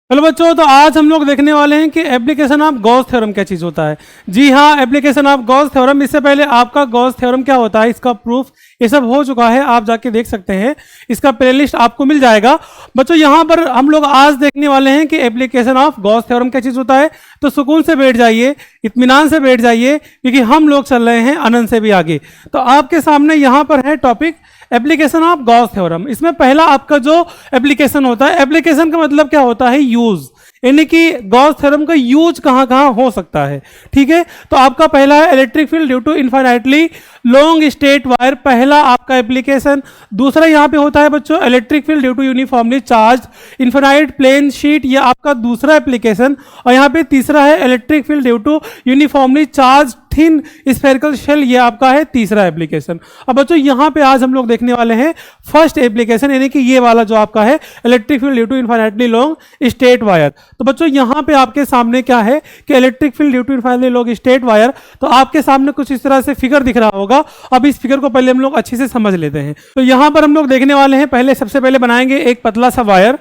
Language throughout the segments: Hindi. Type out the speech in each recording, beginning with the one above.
हेलो बच्चों, तो आज हम लोग देखने वाले हैं कि एप्लीकेशन ऑफ गॉस थ्योरम क्या चीज़ होता है। जी हाँ, एप्लीकेशन ऑफ गॉस थ्योरम। इससे पहले आपका गॉस थ्योरम क्या होता है, इसका प्रूफ ये सब हो चुका है, आप जाके देख सकते हैं, इसका प्लेलिस्ट आपको मिल जाएगा। बच्चों यहाँ पर हम लोग आज देखने वाले हैं कि एप्लीकेशन ऑफ गॉस थ्योरम क्या चीज़ होता है। तो सुकून से बैठ जाइए, इत्मीनान से बैठ जाइए, क्योंकि हम लोग चल रहे हैं अनंत से भी आगे। तो आपके सामने यहाँ पर है topic application of Gauss theorem. इसमें पहला आपका जो एप्लीकेशन होता है, एप्लीकेशन का मतलब क्या होता है, यूज, यानी कि गॉस थ्योरम का यूज कहाँ कहाँ हो सकता है। ठीक है, तो आपका पहला है electric field due to infinitely long straight wire, पहला आपका एप्लीकेशन। दूसरा यहाँ पे होता है बच्चों electric field due to uniformly charge infinite plane sheet, ये आपका दूसरा एप्लीकेशन। और यहाँ पे तीसरा है electric field due to uniformly charge thin spherical shell, ये आपका है तीसरा एप्लीकेशन। अब बच्चों यहाँ पे आज हम लोग देखने वाले हैं फर्स्ट एप्लीकेशन, यानी कि ये वाला जो आपका है electric field due to infinitely long straight wire. तो बच्चों यहाँ पे आपके सामने क्या है कि electric field due to infinitely long straight wire, तो आपके सामने कुछ इस तरह से फिगर दिख रहा होगा। अब इस फिगर को पहले हम लोग अच्छे से समझ लेते हैं। तो यहाँ पर हम लोग देखने वाले हैं, पहले सबसे पहले बनाएंगे एक पतला सा वायर।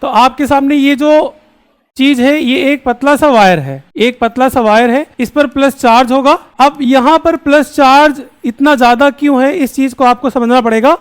तो आपके सामने ये जो चीज है, ये एक पतला सा वायर है, एक पतला सा वायर है, इस पर प्लस चार्ज होगा। अब यहाँ पर प्लस चार्ज इतना ज्यादा क्यों है, इस चीज को आपको समझना पड़ेगा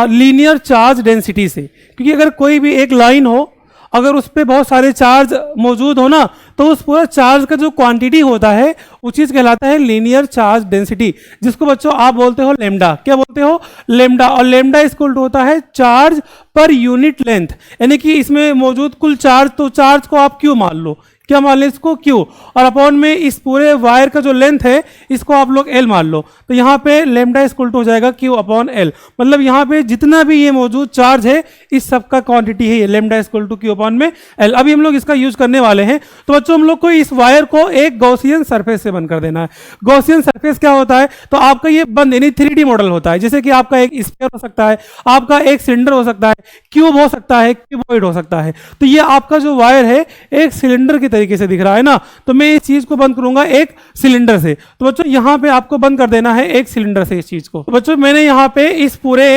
लीनियर चार्ज डेंसिटी से। क्योंकि अगर कोई भी एक लाइन हो, अगर उस पर बहुत सारे चार्ज मौजूद हो ना, तो उस पूरा चार्ज का जो क्वांटिटी होता है वो चीज़ कहलाता है लीनियर चार्ज डेंसिटी, जिसको बच्चों आप बोलते हो लेमडा। क्या बोलते हो? लेमडा। और लेमडा इक्वल टू होता है चार्ज पर यूनिट लेंथ, यानी कि इसमें मौजूद कुल चार्ज, तो चार्ज को आप क्यों मान लो, क्या मान लें इसको, क्यू, और अपॉन में इस पूरे वायर का जो लेंथ है इसको आप लोग एल मान लो। तो यहाँ पे लेमडा इक्वल टू हो जाएगा क्यू अपॉन एल, मतलब यहाँ पे जितना भी ये मौजूद चार्ज है इस सब का क्वांटिटी है ये lambda equal to q upon में एल। अभी हम लोग इसका यूज करने वाले हैं। तो बच्चों हम लोग को इस वायर को एक गॉसियन सरफेस से बंद कर देना है। गॉसियन सरफेस क्या होता है, तो आपका ये बंद यानी 3D मॉडल होता है। जैसे कि आपका एक स्फीयर हो सकता है, आपका एक सिलेंडर हो सकता है, क्यूब हो सकता है, क्यूबॉइड हो सकता है। तो ये आपका जो वायर है एक सिलेंडर की तरीके से दिख रहा है ना, तो मैं इस चीज को बंद करूंगा एक सिलेंडर से। तो बच्चों यहाँ पे आपको बंद कर देना है एक सिलेंडर से इस चीज को। तो बच्चों मैंने यहाँ पे इस पूरे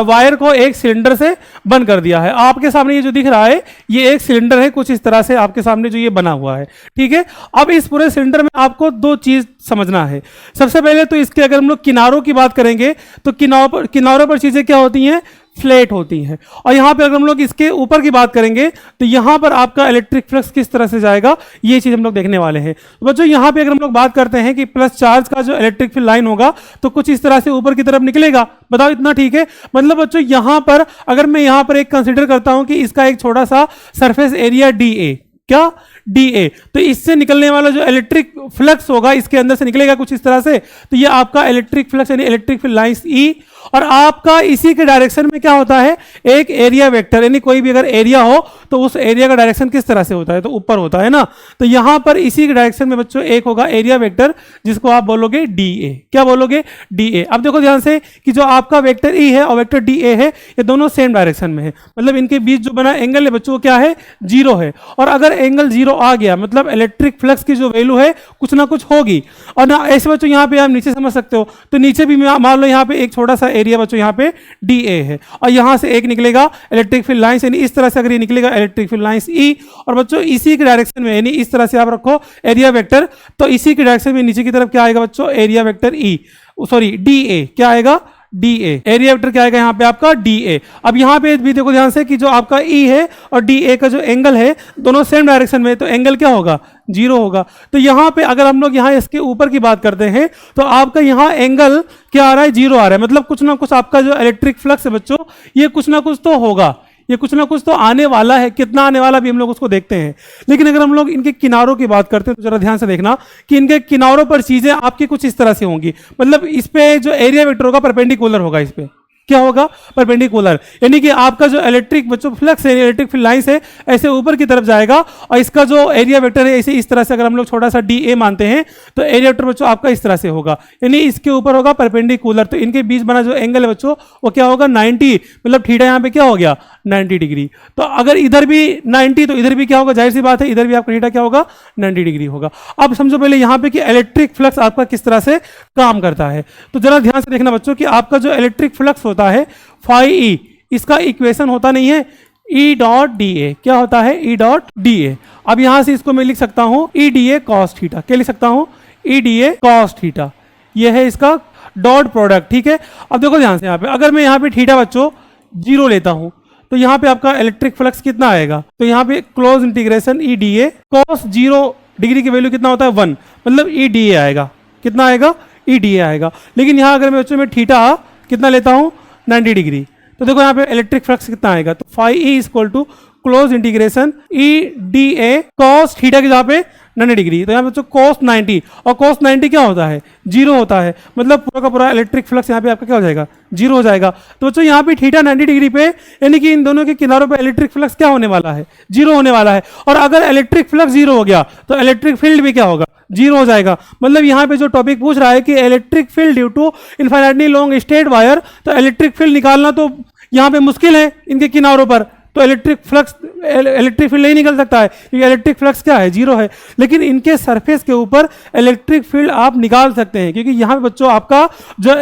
वायर को एक सिलेंडर से बंद कर दिया है। आपके सामने ये जो दिख रहा है ये एक सिलेंडर है, कुछ इस तरह से आपके सामने जो ये बना हुआ है। ठीक है, अब इस पूरे सिलेंडर में आपको दो चीज समझना है। सबसे पहले तो इसके अगर हम लोग किनारों की बात करेंगे तो किनारों पर चीजें क्या होती हैं, फ्लैट होती हैं। और यहाँ पे अगर हम लोग इसके ऊपर की बात करेंगे तो यहाँ पर आपका इलेक्ट्रिक फ्लक्स किस तरह से जाएगा, ये चीज हम लोग देखने वाले हैं। तो बच्चों यहाँ पे अगर हम लोग बात करते हैं कि प्लस चार्ज का जो इलेक्ट्रिक फील्ड लाइन होगा तो कुछ इस तरह से ऊपर की तरफ निकलेगा। बताओ इतना ठीक है? मतलब बच्चों यहाँ पर अगर मैं यहाँ पर एक कंसिडर करता हूँ कि इसका एक छोटा सा सरफेस एरिया डी ए, क्या डी ए, तो इससे निकलने वाला जो इलेक्ट्रिक फ्लक्स होगा इसके अंदर से निकलेगा कुछ इस तरह से। तो ये आपका इलेक्ट्रिक फ्लक्स यानी इलेक्ट्रिक फील्ड लाइंस ई, और आपका इसी के डायरेक्शन में क्या होता है, एक एरिया वेक्टर, यानी कोई भी अगर एरिया हो तो उस एरिया का डायरेक्शन किस तरह से होता है, तो ऊपर होता है ना। तो यहां पर इसी के डायरेक्शन में बच्चों एक होगा एरिया वेक्टर, जिसको आप बोलोगे डी ए। क्या बोलोगे? D A. अब देखो ध्यान से कि जो आपका वेक्टर ई है और वेक्टर डी ए है, ये दोनों सेम डायरेक्शन में है, मतलब इनके बीच जो बना एंगल है बच्चों क्या है, जीरो है। और अगर एंगल जीरो आ गया मतलब इलेक्ट्रिक फ्लक्स की जो वैल्यू है कुछ ना कुछ होगी। और ना ऐसे बच्चों यहाँ पे आप नीचे समझ सकते हो, तो नीचे भी मान लो यहाँ पे एक छोटा सा एरिया बच्चों यहाँ पे डी ए है, और यहाँ से एक निकलेगा इलेक्ट्रिक फील्ड लाइंस, यानी इस तरह से अगर ये निकलेगा इलेक्ट्रिक फील्ड लाइंस ई, और बच्चों इसी के डायरेक्शन में यानी इस तरह से आप रखो एरिया वेक्टर, तो इसी के डायरेक्शन में नीचे की तरफ क्या आएगा बच्चों, area vector E, sorry D A, क्या आएगा, डी ए। एरिया वेक्टर क्या आएगा यहाँ पे आपका डी ए। अब यहाँ पे भी देखो ध्यान से कि जो आपका ई है और डी ए का जो एंगल है दोनों सेम डायरेक्शन में, तो एंगल क्या होगा, जीरो होगा। तो यहाँ पे अगर हम लोग यहाँ इसके ऊपर की बात करते हैं तो आपका यहाँ एंगल क्या आ रहा है, जीरो आ रहा है, मतलब कुछ ना कुछ आपका जो इलेक्ट्रिक फ्लक्स है बच्चों ये कुछ ना कुछ तो होगा, ये कुछ ना कुछ तो आने वाला है। कितना आने वाला भी हम लोग उसको देखते हैं। लेकिन अगर हम लोग इनके किनारों की बात करते हैं तो जरा ध्यान से देखना कि इनके किनारों पर चीजें आपकी कुछ इस तरह से होंगी, मतलब इस पे जो एरिया वेक्टर होगा परपेंडिकुलर होगा, इस पे क्या होगा, परपेंडिकुलर, यानी कि आपका जो इलेक्ट्रिक बच्चों फ्लक्स है, इलेक्ट्रिक फील्ड लाइंस है, ऐसे ऊपर की तरफ जाएगा। और इसका जो एरिया वेक्टर है ऐसे इस तरह से अगर हम लोग छोटा सा डी ए मानते हैं तो एरिया वेक्टर बच्चों आपका इस तरह से होगा, यानी इसके ऊपर होगा परपेंडिकुलर। तो इनके बीच बना जो एंगल है बच्चों वो क्या होगा, 90, मतलब थीटा यहाँ पे क्या हो गया, 90 डिग्री। तो अगर इधर भी 90 तो इधर भी क्या होगा, जाहिर सी बात है इधर भी आपका थीटा क्या होगा, 90 डिग्री होगा। अब समझो पहले यहाँ पे कि इलेक्ट्रिक फ्लक्स आपका किस तरह से काम करता है। तो जरा ध्यान से देखना बच्चों कि आपका जो इलेक्ट्रिक फ्लक्स होता है फाई ई, इसका इक्वेशन होता नहीं है ई डॉट डी ए, क्या होता है ई डॉट डी ए। अब यहां से इसको मैं लिख सकता हूं ई डी ए कॉस थीटा, क्या लिख सकता हूं ई डी ए कॉस थीटा, ये है इसका डॉट प्रोडक्ट, ठीक है। अब देखो ध्यान से यहाँ पे अगर मैं यहाँ पे थीटा बच्चों 0 लेता हूं तो यहाँ पे आपका इलेक्ट्रिक फ्लक्स कितना आएगा, तो यहाँ पे close integration E D A cos 0 degree की वैल्यू कितना होता है 1, मतलब ई डी ए आएगा, कितना आएगा ई डी ए आएगा। लेकिन यहाँ अगर मैं बच्चों में थीटा कितना लेता हूँ 90 डिग्री, तो देखो यहाँ पे इलेक्ट्रिक फ्लक्स कितना आएगा, तो phi E is equal to close integration E D A cos theta की जहाँ पे 90 डिग्री, तो यहाँ पे बच्चों cos 90, और cos 90 क्या होता है 0 होता है, मतलब पूरा का पूरा इलेक्ट्रिक फ्लक्स यहाँ पे आपका क्या हो जाएगा 0 हो जाएगा। तो बच्चों यहाँ पे थीटा 90 डिग्री पे, यानी कि इन दोनों के किनारों पे इलेक्ट्रिक फ्लक्स क्या होने वाला है 0 होने वाला है। और अगर इलेक्ट्रिक फ्लक्स 0 हो गया तो इलेक्ट्रिक फील्ड भी क्या होगा 0 हो जाएगा। मतलब यहाँ पे जो टॉपिक पूछ रहा है कि electric field due to infinitely long straight wire, तो इलेक्ट्रिक फील्ड निकालना तो यहाँ पे मुश्किल है इनके किनारों पर, तो इलेक्ट्रिक फील्ड नहीं निकल सकता है क्योंकि इलेक्ट्रिक फ्लक्स क्या है 0 है। लेकिन इनके सरफेस के ऊपर इलेक्ट्रिक फील्ड आप निकाल सकते हैं, क्योंकि यहाँ पे बच्चों आपका जो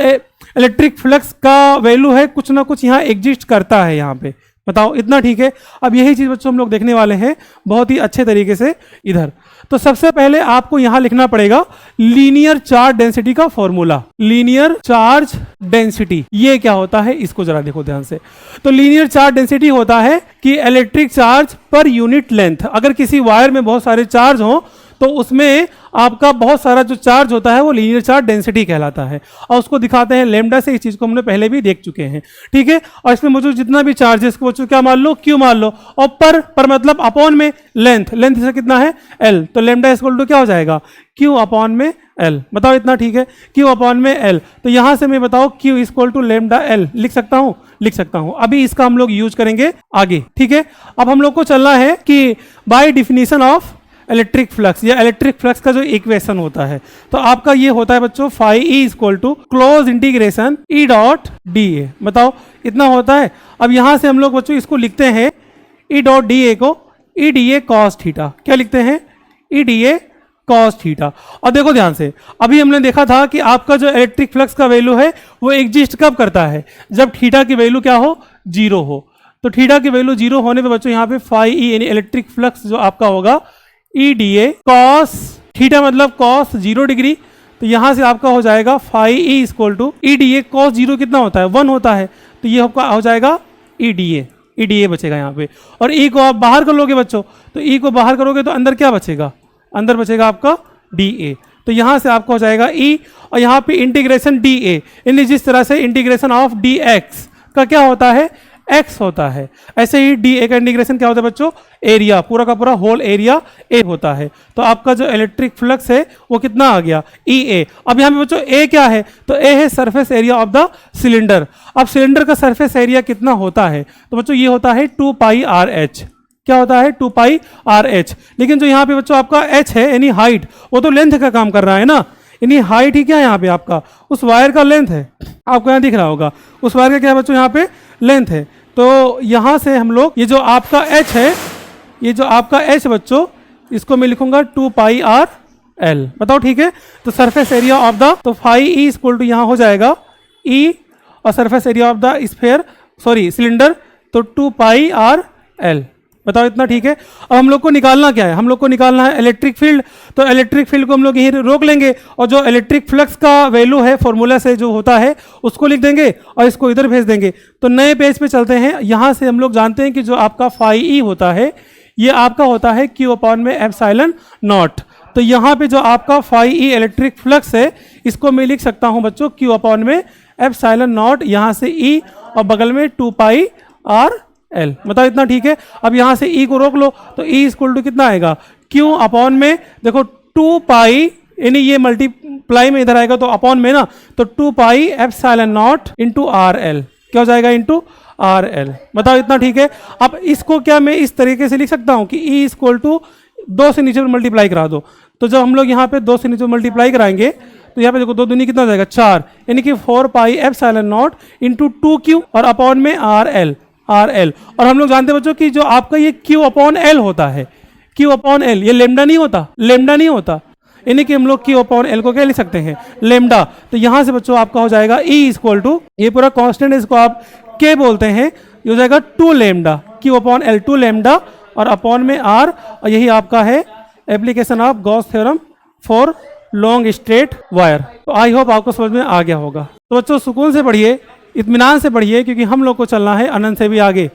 इलेक्ट्रिक फ्लक्स का वैल्यू है कुछ ना कुछ यहाँ एग्जिस्ट करता है यहाँ पे। बताओ इतना ठीक है। अब यही चीज बच्चों हम लोग देखने वाले हैं बहुत ही अच्छे तरीके से इधर। तो सबसे पहले आपको यहां लिखना पड़ेगा लीनियर चार्ज डेंसिटी का फॉर्मूला। लीनियर चार्ज डेंसिटी ये क्या होता है, इसको जरा देखो ध्यान से। तो लीनियर चार्ज डेंसिटी होता है कि electric charge per unit length, अगर किसी वायर में बहुत सारे चार्ज हो तो उसमें आपका बहुत सारा जो चार्ज होता है वो लीनियर चार्ज डेंसिटी कहलाता है, और उसको दिखाते हैं लैम्डा से। इस चीज को हमने पहले भी देख चुके हैं, ठीक है। और इसमें मौजूद जितना भी चार्जेस को क्या मान लो क्यू मान लो, और पर मतलब अपॉन में लेंथ से कितना है एल, तो लैम्डा इक्वल टू क्या हो जाएगा क्यू अपॉन में एल। बताओ इतना ठीक है, क्यू अपॉन में एल। तो यहां से मैं बताओ q equal to lambda L लिख सकता हूं। अभी इसका हम लोग यूज करेंगे आगे, ठीक है। अब हम लोग को चलना है कि by definition of electric flux या इलेक्ट्रिक फ्लक्स का जो इक्वेशन होता है, तो आपका ये होता है बच्चों phi E equal to close integration E dot D A. बताओ इतना होता है। अब यहां से हम लोग बच्चों इसको लिखते हैं ई डॉट डी ए को ई डी ए कॉस थीटा, क्या लिखते हैं ई डी ए कॉस थीटा। और देखो ध्यान से, अभी हमने देखा था कि आपका जो इलेक्ट्रिक फ्लक्स का वैल्यू है वो एग्जिस्ट कब करता है, जब थीटा की वैल्यू क्या हो 0 हो। तो थीटा की वैल्यू 0 होने पे बच्चों यहाँ पे फाई ई यानी इलेक्ट्रिक फ्लक्स जो आपका होगा E D A cos theta, मतलब कॉस 0 डिग्री। तो यहां से आपका हो जाएगा phi E equal to E D A cos 0 कितना होता है 1 होता है, तो ये आपका हो जाएगा ई डी ए बचेगा यहाँ पे। और ई को आप बाहर कर लोगे बच्चों, तो ई को बाहर करोगे तो अंदर क्या बचेगा, अंदर बचेगा आपका डी ए। तो यहां से आपका हो जाएगा ई, और यहाँ पे इंटीग्रेशन डी ए, यानी जिस तरह से इंटीग्रेशन ऑफ डी एक्स का क्या होता है x होता है, ऐसे ही डी ए का इंटीग्रेशन क्या होता है बच्चों एरिया, पूरा का पूरा होल एरिया ए होता है। तो आपका जो इलेक्ट्रिक फ्लक्स है वो कितना आ गया ई ए। अब यहाँ पे बच्चों ए क्या है, तो ए है surface area of the cylinder. अब सिलेंडर का सरफेस एरिया कितना होता है, तो बच्चों ये होता है 2 पाई आर एच। क्या होता है 2 पाई आर एच। लेकिन जो यहाँ पे बच्चों आपका एच है यानी हाइट, वो तो लेंथ का काम कर रहा है ना, यानी हाइट ही क्या है यहाँ पे आपका उस वायर का लेंथ है, आपको यहाँ दिख रहा होगा उस वायर का क्या है बच्चों यहाँ पे लेंथ है। तो यहाँ से हम लोग ये जो आपका h है, ये जो आपका h बच्चों, इसको मैं लिखूंगा 2 पाई आर एल। बताओ ठीक है। तो सरफेस एरिया ऑफ द, तो फाई ई इक्वल टू यहाँ हो जाएगा e, और surface area of the sphere cylinder, तो 2 पाई आर एल। बताओ इतना ठीक है। अब हम लोग को निकालना क्या है, हम लोग को निकालना है इलेक्ट्रिक फील्ड। तो इलेक्ट्रिक फील्ड को हम लोग यहीं रोक लेंगे, और जो इलेक्ट्रिक फ्लक्स का वैल्यू है फॉर्मूला से जो होता है उसको लिख देंगे और इसको इधर भेज देंगे। तो नए पेज पे चलते हैं। यहाँ से हम लोग जानते हैं कि जो आपका फाई ई होता है ये आपका होता है क्यू अपॉन में एप्सिलॉन नॉट। तो यहाँ पे जो आपका फाई ई इलेक्ट्रिक फ्लक्स है इसको मैं लिख सकता हूँ बच्चों क्यू अपॉन में एप्सिलॉन नॉट, यहाँ से ई और बगल में 2 पाई आर एल। बताओ इतना ठीक है। अब यहाँ से ई को रोक लो, तो ई इक्वल टू कितना आएगा क्यू अपॉन में, देखो 2 पाई यानी ये मल्टीप्लाई में इधर आएगा तो अपॉन में ना, तो 2 pi epsilon not into R L. क्या हो जाएगा इंटू आर एल। बताओ इतना ठीक है। अब इसको क्या मैं इस तरीके से लिख सकता हूँ कि ई इक्वल टू 2 से नीचे मल्टीप्लाई करा दो। तो जब हम लोग यहाँ पे 2 से नीचे मल्टीप्लाई कराएंगे तो यहाँ पे देखो 2 दूनी कितना हो जाएगा 4, यानी कि 4 pi epsilon not into 2 Q और अपॉन में आर एल। और हम लोग जानते हैं बच्चों कि जो आपका ये Q अपॉन एल होता है, Q अपॉन एल, ये लेमडा नहीं होता, यानी कि हम लोग Q अपॉन एल को क्या लिख सकते हैं लेमडा। तो यहां से बच्चों आपका हो जाएगा E इक्वल टू, ये पूरा कांस्टेंट है इसको आप K बोलते हैं, ये हो जाएगा 2 lambda, Q upon L 2 lambda और अपॉन में R, और यही आपका है application of Gauss theorem for long straight wire. तो आई होप आपको समझ में आ गया होगा। तो बच्चों सुकून से पढ़िए, इत्मीनान से पढ़िए, क्योंकि हम लोग को चलना है अनंत से भी आगे।